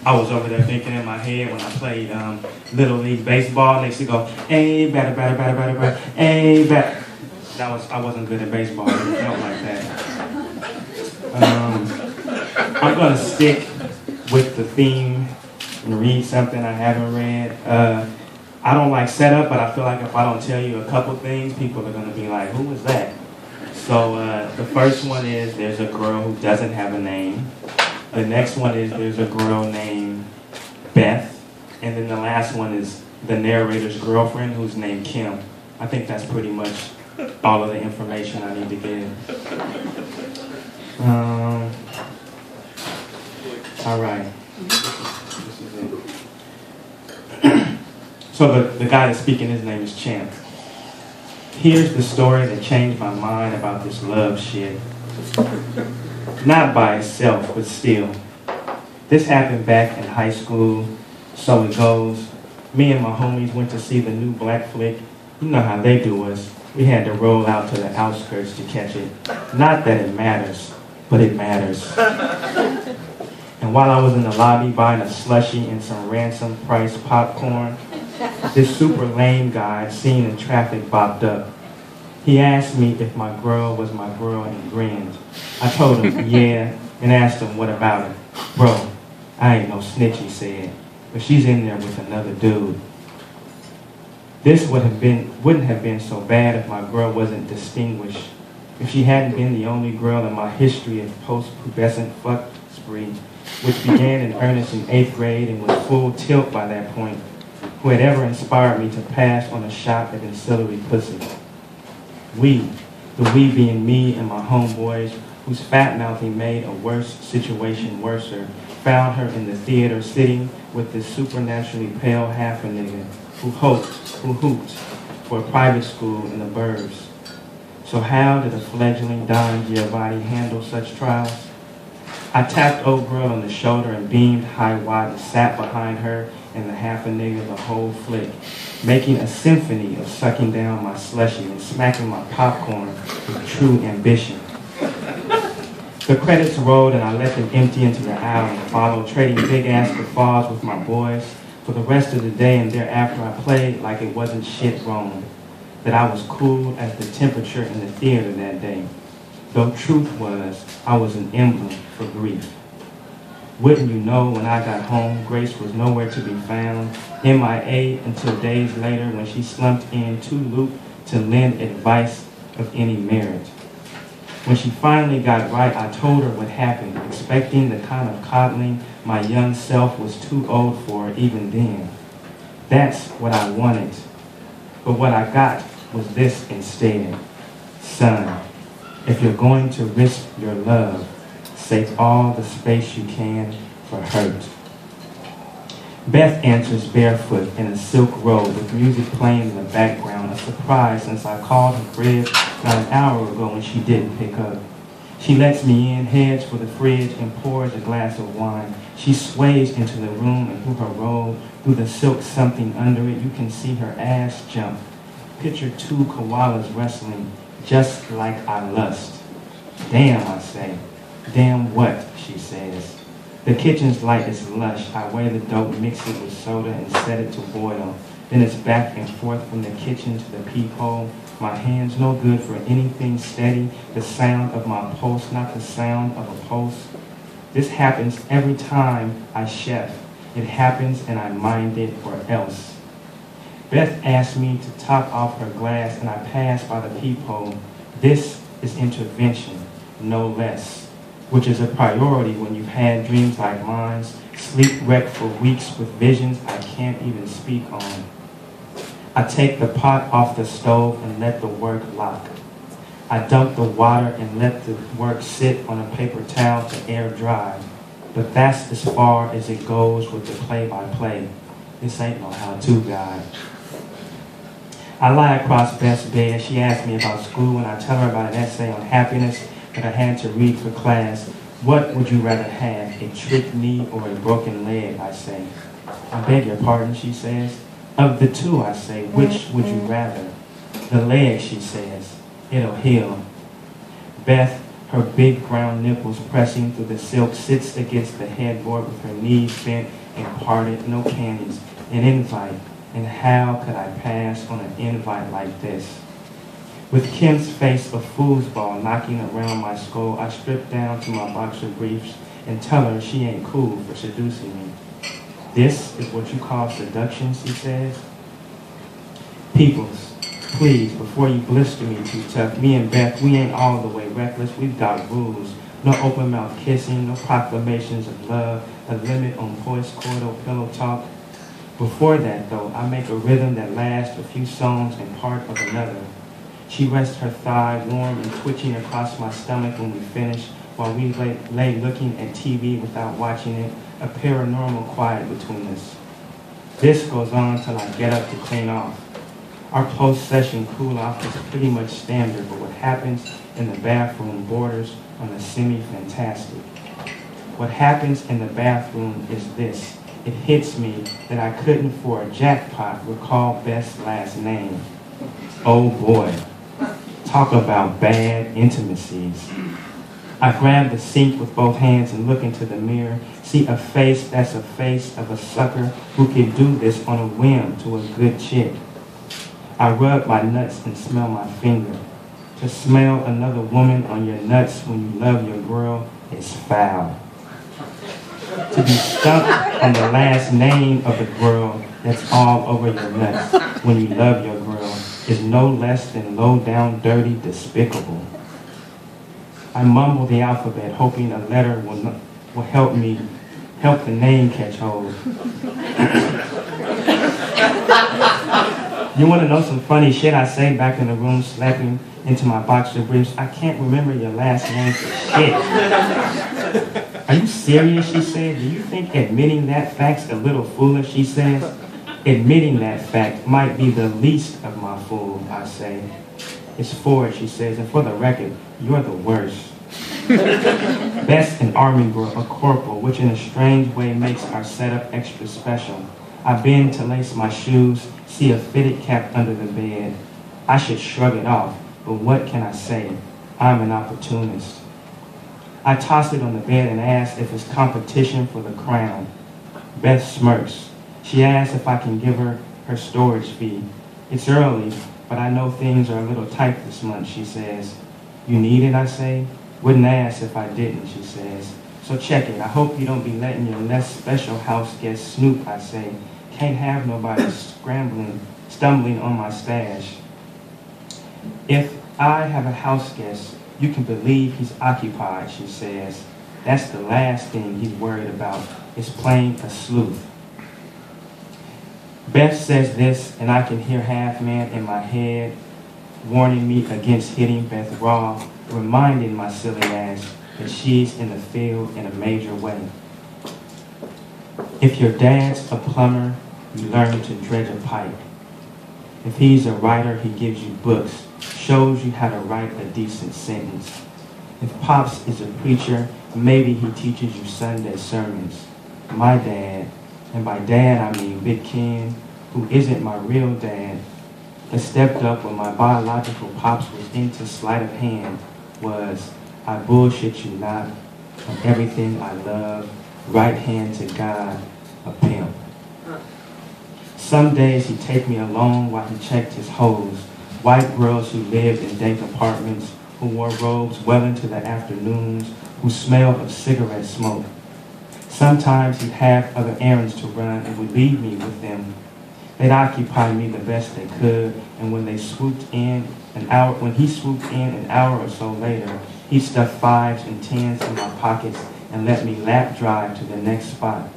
I was over there thinking in my head when I played Little League Baseball. They used to go, hey, batter, batter, batter, batter, batter, hey, batter. I wasn't good at baseball. It felt like that. I'm going to stick with the theme and read something I haven't read. I don't like setup, but I feel like if I don't tell you a couple things, people are going to be like, who was that? So the first one is there's a girl who doesn't have a name. The next one is there's a girl named Beth. And then the last one is the narrator's girlfriend who's named Kim. I think that's pretty much all of the information I need to give. All right. This is it. So the guy that's speaking, his name is Champ. Here's the story that changed my mind about this love shit. Not by itself, but still. This happened back in high school, so it goes. Me and my homies went to see the new black flick. You know how they do us. We had to roll out to the outskirts to catch it. Not that it matters, but it matters. And while I was in the lobby buying a slushie and some ransom price popcorn, this super lame guy seen in traffic bopped up. He asked me if my girl was my girl and grinned. I told him, yeah, and asked him what about it. Bro, I ain't no snitch, he said, but she's in there with another dude. This wouldn't have been so bad if my girl wasn't distinguished. If she hadn't been the only girl in my history of post-pubescent fuck spree, which began in earnest in 8th grade and was full tilt by that point, who had ever inspired me to pass on a shot at ancillary pussy. We, the we being me and my homeboys, whose fat mouthing made a worse situation worser, found her in the theater sitting with this supernaturally pale half-a-nigga who hooped for a private school in the burbs. So how did a fledgling Don Giovanni handle such trials? I tapped old girl on the shoulder and beamed high wide and sat behind her and the half-a-nigga the whole flick, making a symphony of sucking down my slushie and smacking my popcorn with true ambition. The credits rolled and I let them empty into the aisle and followed, trading big-ass guffaws with my boys. For the rest of the day and thereafter, I played like it wasn't shit wrong, that I was cool as the temperature in the theater that day. Though truth was, I was an emblem for grief. Wouldn't you know, when I got home, Grace was nowhere to be found, MIA until days later when she slumped in too loop to lend advice of any merit. When she finally got right, I told her what happened, expecting the kind of coddling my young self was too old for even then. That's what I wanted. But what I got was this instead. Son, if you're going to risk your love, save all the space you can for hurt. Beth answers barefoot in a silk robe with music playing in the background, a surprise since I called her crib not an hour ago when she didn't pick up. She lets me in, heads for the fridge, and pours a glass of wine. She sways into the room and through her robe, through the silk something under it, you can see her ass jump. Picture two koalas wrestling, just like I lust. Damn, I say. Damn what, she says. The kitchen's light is lush. I weigh the dope, mix it with soda, and set it to boil. Then it's back and forth from the kitchen to the peephole. My hands no good for anything steady. The sound of my pulse, not the sound of a pulse. This happens every time I chef. It happens and I mind it or else. Beth asked me to top off her glass and I pass by the peephole. This is intervention, no less, which is a priority when you've had dreams like mine, sleep wrecked for weeks with visions I can't even speak on. I take the pot off the stove and let the work lock. I dump the water and let the work sit on a paper towel to air dry. But that's as far as it goes with the play-by-play. This ain't no how-to guide. I lie across Beth's bed. She asks me about school and I tell her about an essay on happiness that I had to read for class. What would you rather have, a trick knee or a broken leg, I say. I beg your pardon, she says. Of the two, I say, which would you rather? The leg, she says. It'll heal. Beth, Her big brown nipples pressing through the silk, sits against the headboard with her knees bent and parted, no panties. An invite, and how could I pass on an invite like this? With Kim's face of foosball knocking around my skull, I strip down to my boxer briefs and tell her she ain't cool for seducing me. This is what you call seduction, she says. Peoples, please, before you blister me too tough, me and Beth, we ain't all the way reckless. We've got rules. No open mouth kissing, no proclamations of love, a limit on voice, chord, or pillow talk. Before that, though, I make a rhythm that lasts a few songs and part of another. She rests her thigh warm and twitching across my stomach when we finish, while we lay looking at TV without watching it, a paranormal quiet between us. This goes on till I get up to clean off. Our post-session cool-off is pretty much standard, but what happens in the bathroom borders on the semi-fantastic. What happens in the bathroom is this. It hits me that I couldn't, for a jackpot, recall Beth's last name. Oh boy. Talk about bad intimacies. I grab the sink with both hands and look into the mirror, see a face that's a face of a sucker who can do this on a whim to a good chick. I rub my nuts and smell my finger. To smell another woman on your nuts when you love your girl is foul. To be stuck on the last name of the girl that's all over your nuts when you love your girl is no less than low down, dirty, despicable. I mumble the alphabet, hoping a letter will help the name catch hold. You want to know some funny shit I say back in the room, slapping into my boxer briefs? I can't remember your last name for shit. Are you serious, she said? Do you think admitting that fact's a little foolish, she says? Admitting that fact might be the least of my fool, I say. It's Ford, she says, and for the record, you're the worst. Best an Army girl, a corporal, which in a strange way makes our setup extra special. I bend to lace my shoes, see a fitted cap under the bed. I should shrug it off, but what can I say? I'm an opportunist. I toss it on the bed and ask if it's competition for the crown. Beth smirks. She asks if I can give her her storage fee. It's early, but I know things are a little tight this month, she says. You need it, I say. Wouldn't ask if I didn't, she says. So check it. I hope you don't be letting your less special house guest snoop, I say. Can't have nobody stumbling on my stash. If I have a house guest, you can believe he's occupied, she says. That's the last thing he's worried about, is playing a sleuth. Beth says this, and I can hear Half-Man in my head warning me against hitting Beth raw, reminding my silly ass that she's in the field in a major way. If your dad's a plumber, you learn to dredge a pipe. If he's a writer, he gives you books, shows you how to write a decent sentence. If Pops is a preacher, maybe he teaches you Sunday sermons. My dad, and by dad I mean Big Ken, who isn't my real dad, that stepped up when my biological Pops was into sleight of hand, was, I bullshit you not, on everything I love, right hand to God, a pimp. Some days he'd take me along while he checked his hoes, white girls who lived in dank apartments, who wore robes well into the afternoons, who smelled of cigarette smoke. Sometimes he'd have other errands to run and would leave me with them. They'd occupy me the best they could, and when he swooped in an hour or so later, he'd stuff 5s and 10s in my pockets and let me lap drive to the next spot.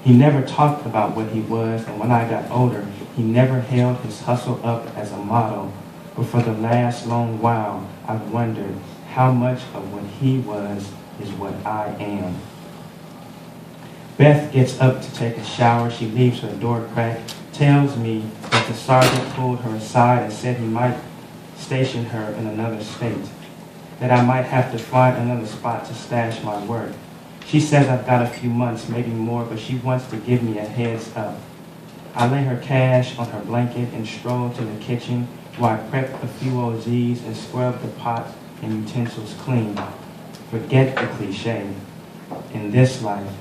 He never talked about what he was, and when I got older, he never held his hustle up as a motto. But for the last long while, I've wondered how much of what he was is what I am. Beth gets up to take a shower. She leaves her door cracked, tells me that the sergeant pulled her aside and said he might station her in another state, that I might have to find another spot to stash my work. She says I've got a few months, maybe more, but she wants to give me a heads up. I lay her cash on her blanket and stroll to the kitchen where I prep a few OZs and scrub the pot and utensils clean. Forget the cliche. In this life,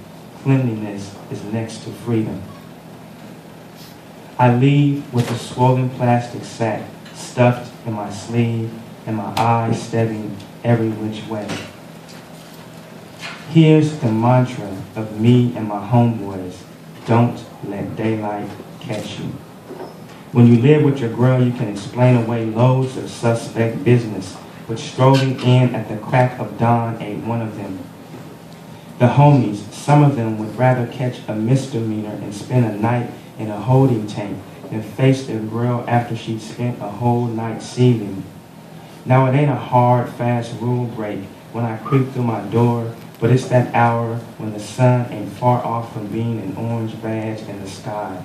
cleanliness is next to freedom. I leave with a swollen plastic sack stuffed in my sleeve and my eyes stabbing every which way. Here's the mantra of me and my homeboys: don't let daylight catch you. When you live with your girl, you can explain away loads of suspect business, but strolling in at the crack of dawn ain't one of them. The homies, some of them would rather catch a misdemeanor and spend a night in a holding tank than face their girl after she'd spent a whole night seething. Now it ain't a hard, fast rule break when I creep through my door, but it's that hour when the sun ain't far off from being an orange badge in the sky.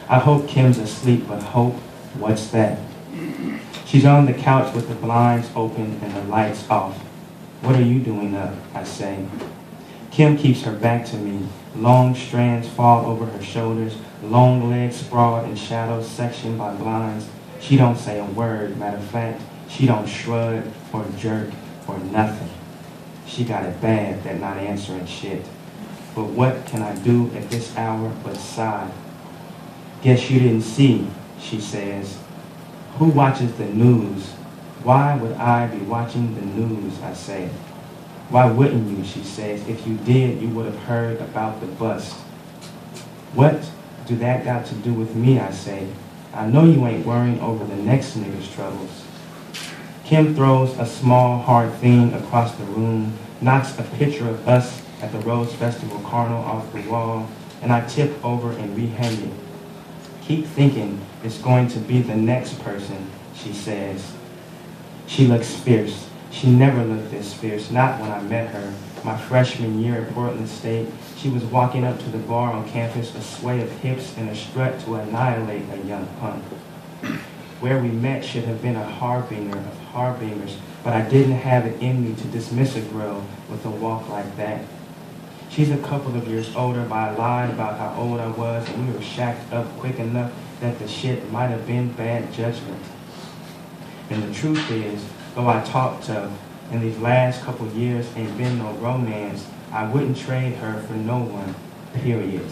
I hope Kim's asleep, but hope, what's that? She's on the couch with the blinds open and the lights off. What are you doing up? I say. Kim keeps her back to me. Long strands fall over her shoulders, long legs sprawled in shadows sectioned by blinds. She don't say a word. Matter of fact, she don't shrug or jerk or nothing. She got it bad, that not answering shit. But what can I do at this hour but sigh? Guess you didn't see, she says. Who watches the news? Why would I be watching the news, I say. Why wouldn't you, she says. If you did, you would have heard about the bust. What do that got to do with me, I say. I know you ain't worrying over the next nigga's troubles. Kim throws a small hard thing across the room, knocks a picture of us at the Rose Festival Carnival off the wall, and I tip over and rehang it. Keep thinking it's going to be the next person, she says. She looks fierce. She never looked this fierce, not when I met her. My freshman year at Portland State, she was walking up to the bar on campus, a sway of hips and a strut to annihilate a young punk. Where we met should have been a harbinger of harbingers, but I didn't have it in me to dismiss a girl with a walk like that. She's a couple of years older, but I lied about how old I was, and we were shacked up quick enough that the shit might have been bad judgment. And the truth is, though I talked tough, and these last couple years ain't been no romance, I wouldn't trade her for no one, period.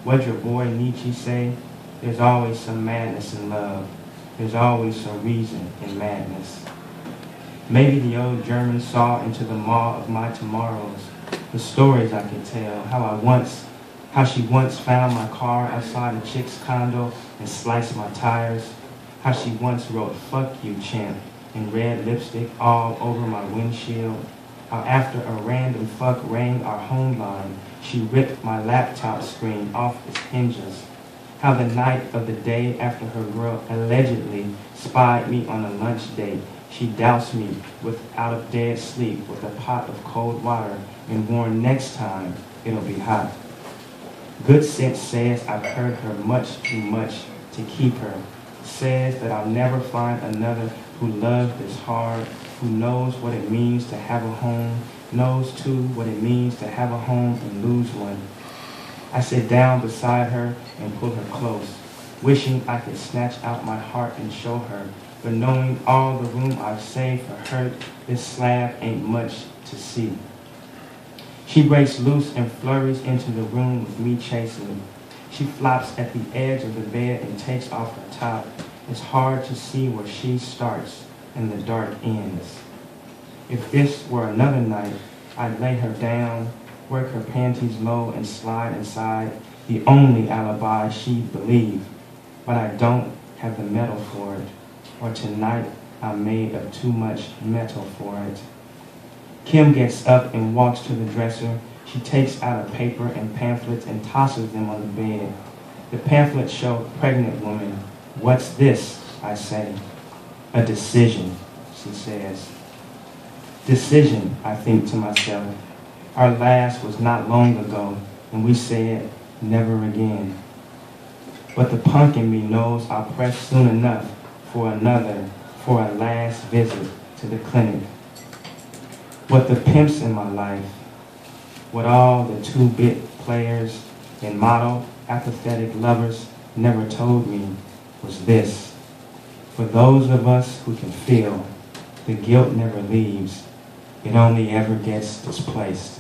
What'd your boy Nietzsche say? There's always some madness in love. There's always some reason in madness. Maybe the old German saw into the maw of my tomorrows, the stories I could tell, how she once found my car outside a chick's condo and sliced my tires, how she once wrote "fuck you, champ" in red lipstick all over my windshield, how after a random fuck rang our home line, she ripped my laptop screen off its hinges, how the night of the day after her girl allegedly spied me on a lunch date, she doused me out of dead sleep with a pot of cold water and warned next time it'll be hot. Good sense says I've hurt her much too much to keep her. Says that I'll never find another who loves this hard, who knows what it means to have a home, knows too what it means to have a home and lose one. I sit down beside her and pull her close, wishing I could snatch out my heart and show her, but knowing all the room I've saved for hurt, this slab ain't much to see. She breaks loose and flurries into the room with me chasing. She flops at the edge of the bed and takes off her top. It's hard to see where she starts and the dark ends. If this were another night, I'd lay her down, work her panties low and slide inside, the only alibi she'd believe. But I don't have the metal for it, or tonight I'm made of too much metal for it. Kim gets up and walks to the dresser. She takes out a paper and pamphlets and tosses them on the bed. The pamphlets show pregnant woman. What's this? I say. A decision, she says. Decision, I think to myself. Our last was not long ago, and we said never again. But the punk in me knows I'll press soon enough for a last visit to the clinic. What the pimps in my life, what all the 2-bit players and model apathetic lovers never told me was this. For those of us who can feel, The guilt never leaves. It only ever gets displaced.